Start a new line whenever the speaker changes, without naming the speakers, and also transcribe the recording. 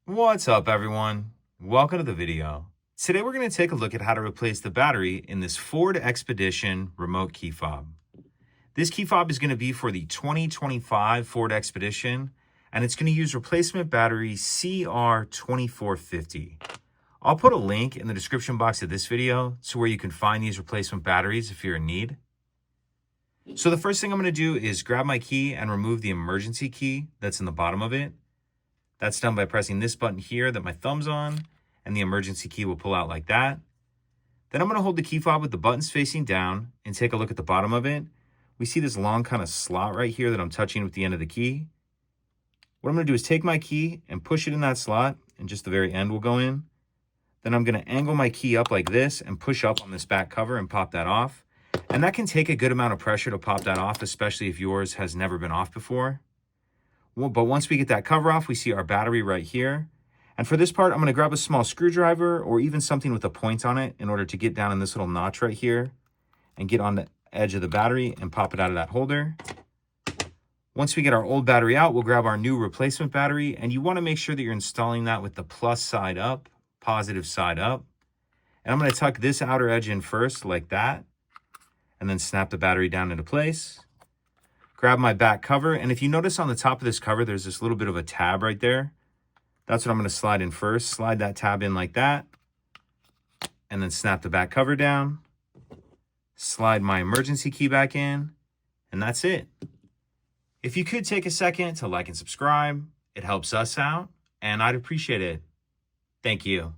What's up, everyone? Welcome to the video. Today we're going to take a look at how to replace the battery in this Ford Expedition remote key fob. This key fob is going to be for the 2025 Ford Expedition, and it's going to use replacement battery CR2450. I'll put a link in the description box of this video to where you can find these replacement batteries if you're in need. So the first thing I'm going to do is grab my key and remove the emergency key that's in the bottom of it. That's done by pressing this button here that my thumb's on, and the emergency key will pull out like that. Then I'm going to hold the key fob with the buttons facing down and take a look at the bottom of it. We see this long kind of slot right here that I'm touching with the end of the key. What I'm going to do is take my key and push it in that slot, and just the very end will go in. Then I'm going to angle my key up like this and push up on this back cover and pop that off. And that can take a good amount of pressure to pop that off, especially if yours has never been off before. But once we get that cover off, we see our battery right here. And for this part, I'm going to grab a small screwdriver or even something with a point on it in order to get down in this little notch right here and get on the edge of the battery and pop it out of that holder. Once we get our old battery out, we'll grab our new replacement battery, and you want to make sure that you're installing that with the plus side up, positive side up. And I'm going to tuck this outer edge in first like that, and then snap the battery down into place. Grab my back cover, and if you notice on the top of this cover, there's this little bit of a tab right there. That's what I'm going to slide in first. Slide that tab in like that, and then snap the back cover down. Slide my emergency key back in, and that's it. If you could take a second to like and subscribe, it helps us out, and I'd appreciate it. Thank you.